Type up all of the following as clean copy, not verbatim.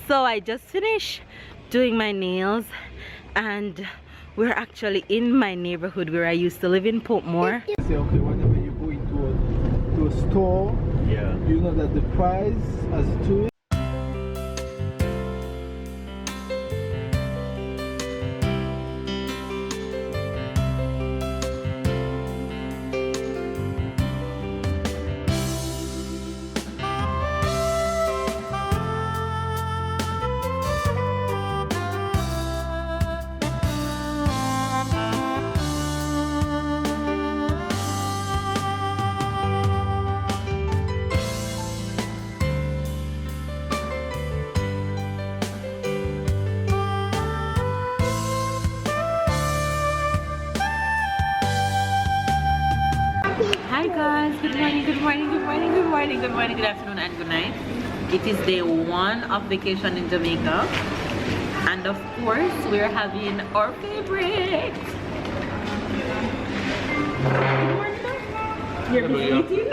So I just finished doing my nails and we're actually in my neighborhood where I used to live in Portmore. Say, okay, whenever you go into a store, yeah, you know that the price has to it. Hi guys, good morning, good morning, good morning, good morning, good morning, good afternoon and good night. It is day 1 of vacation in Jamaica and of course we're having our favorite. You're busy eating?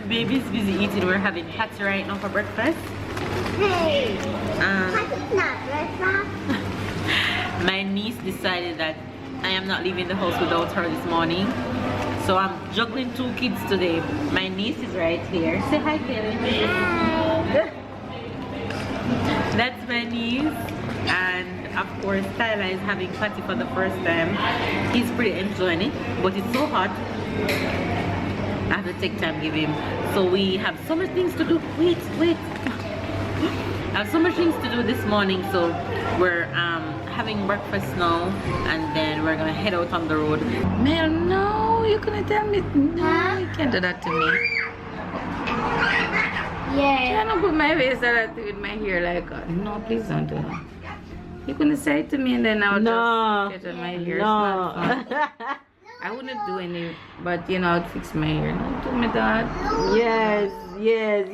Baby's busy eating. We're having patty right now for breakfast. Hey, patty's not breakfast. My niece decided that I am not leaving the house without her this morning, so I'm juggling 2 kids today. My niece is right here. Say hi, Kelly. Hi. That's my niece, and of course Tyler is having patty for the first time. He's pretty enjoying it, but it's so hot. I have to take time to give him. So we have so much things to do. Wait. I have so much things to do this morning, so we're having breakfast now and then we're gonna head out on the road. Mel, no, you're gonna tell me no, you can't do that to me. Yeah. Trying to put my face with my hair like no, please don't do that. You're gonna say it to me and then I'll just get on my hair. No. It's not fun. I wouldn't do any, but you know, I'd fix my hair. Don't do me that. Yes,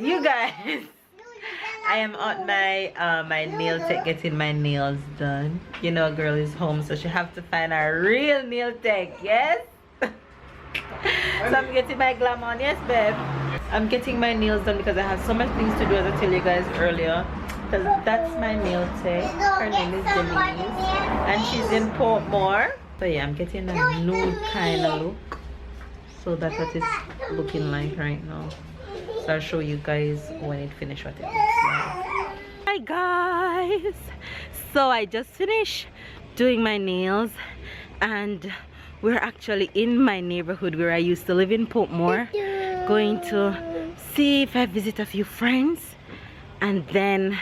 you guys. I am on my nail tech getting my nails done. You know, a girl is home, so she have to find a real nail tech. Yes. So I'm getting my glam on. Yes, babe. I'm getting my nails done because I have so much things to do, as I tell you guys earlier. Because that's my nail tech. Her name is Denise, and she's in Portmore. So yeah, I'm getting a nude kind of look. So that's what it's looking like right now. So I'll show you guys when it finishes what it looks like. Hi guys! So I just finished doing my nails and we're actually in my neighborhood where I used to live in Portmore. Going to see if I visit a few friends and then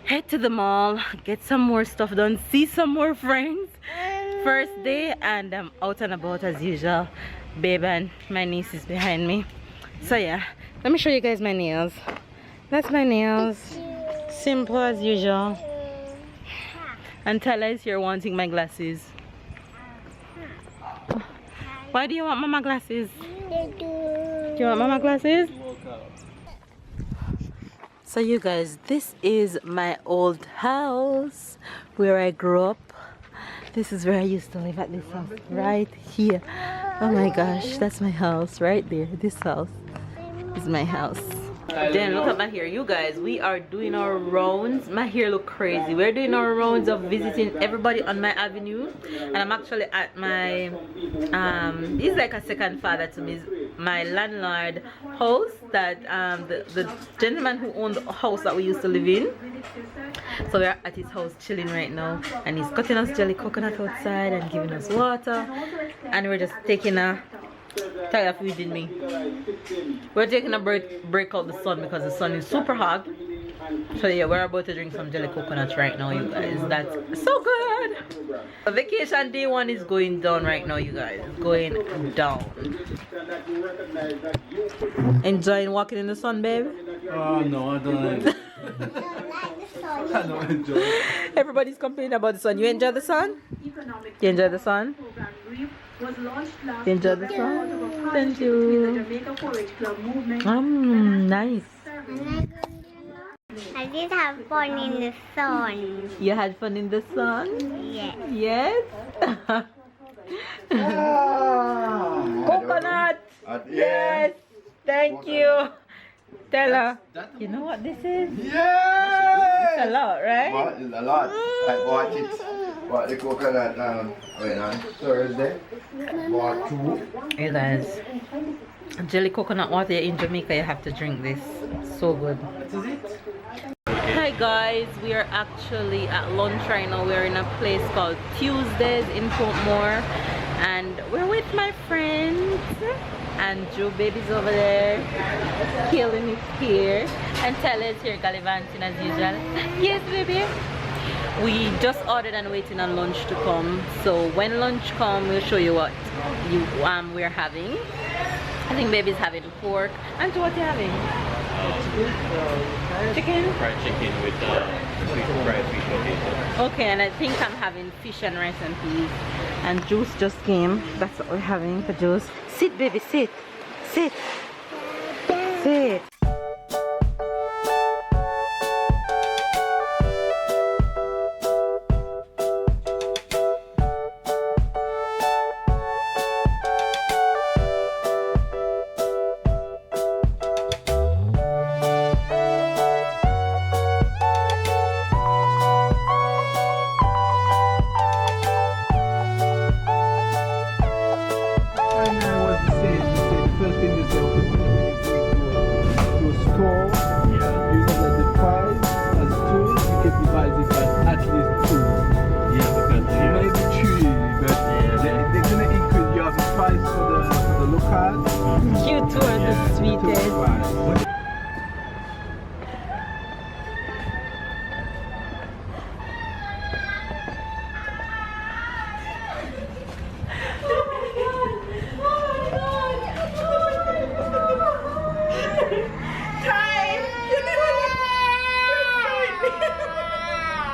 head to the mall, get some more stuff done, see some more friends. First day and I'm out and about as usual. Babe and my niece is behind me. So yeah, let me show you guys my nails. That's my nails. Simple as usual. And Tyler is here wanting my glasses. Why do you want mama glasses? Do you want mama glasses? So you guys, this is my old house where I grew up. This is where I used to live, at this house right here. Oh my gosh, that's my house right there. This house is my house. Then look at my hair, you guys. We are doing our rounds. My hair look crazy. We're doing our rounds of visiting everybody on my avenue, and I'm actually at my he's like a second father to me, my landlord house, that the gentleman who owned the house that we used to live in. So we're at his house chilling right now, and he's cutting us jelly coconut outside and giving us water, and we're just taking a Tyler feeding me. We're taking a break out the sun because the sun is super hot. So yeah, we're about to drink some jelly coconut right now, you guys. That's so good. The vacation day 1 is going down right now, you guys. It's going down. Enjoying walking in the sun, babe? Oh no, I don't. I don't enjoy it. Everybody's complaining about the sun. You enjoy the sun? You enjoy the sun? You enjoy the sun? Thank you. Nice. I did have fun in the sun. You had fun in the sun? Yes. Yes? Coconut! Yes! Thank you! Tell her. That You know what this is? Yeah! It's a lot, right? What? It's a lot. I bought it. Bought the coconut when on Thursday. Bought 2. Hey guys, jelly coconut water in Jamaica, you have to drink this. So good. is it? Hi guys, we are actually at lunch right now. We're in a place called Tuesdays in Portmore, and we're with my friends. And Joe baby's over there, Kaylin is here, and Tyler's here gallivanting as usual. Yes baby. We just ordered and waiting on lunch to come, so when lunch comes we'll show you what we're having. I think baby's having pork. And what are you having? Chicken? Fried chicken with fried fish potato. Okay, and I think I'm having fish and rice and peas. And juice just came. That's what we're having for juice. Sit baby, sit. Sit. Sit.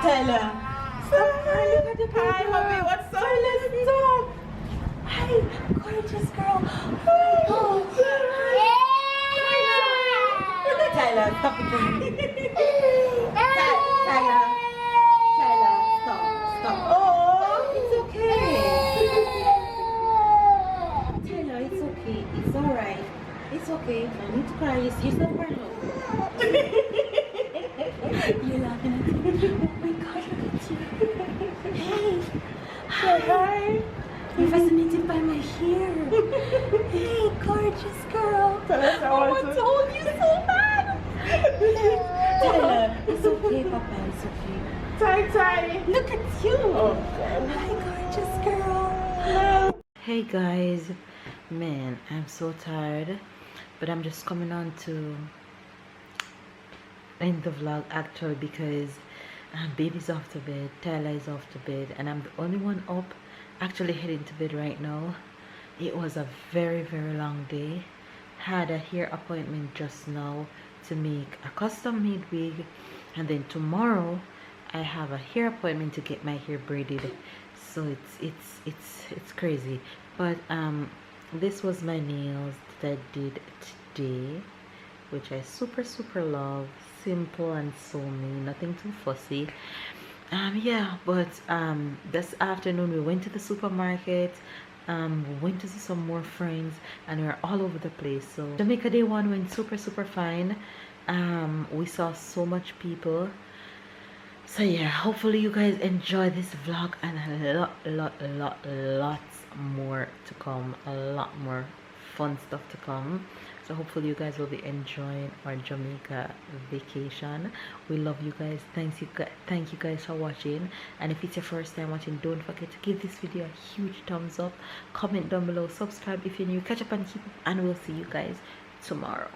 Tyler, stop crying. Look at the hi, hubby. What's up? Tyler, stop. Hi, gorgeous girl. Tyler, stop it. Tyler, stop. Oh, it's okay. Tyler, it's okay. It's alright. It's okay. No need to cry. You're so crying. You're laughing at me. Oh my god, look at you. Hey. Hi. You're fascinated by my hair. Hey, gorgeous girl. Oh, I told you so bad. Tyler, it's okay, Papa. It's okay. Ty. Look at you. Oh, God. Hi, gorgeous girl. Hey, guys. Man, I'm so tired. But I'm just coming on to end the vlog actually because baby's off to bed, Tyler is off to bed, and I'm the only one up actually heading to bed right now. It was a very long day. Had a hair appointment just now to make a custom made wig, and then tomorrow I have a hair appointment to get my hair braided. So it's crazy. But this was my nails that I did today, which I super love. Simple and so me, nothing too fussy. Yeah, but this afternoon we went to the supermarket. We went to see some more friends, and we were all over the place. So Jamaica day 1 went super fine. We saw so much people. So yeah, hopefully you guys enjoy this vlog, and lots more to come. A lot more fun stuff to come. So hopefully you guys will be enjoying our Jamaica vacation. We love you guys. Thank you guys for watching. And if it's your first time watching, don't forget to give this video a huge thumbs up, comment down below, subscribe if you're new, catch up and keep up, and we'll see you guys tomorrow.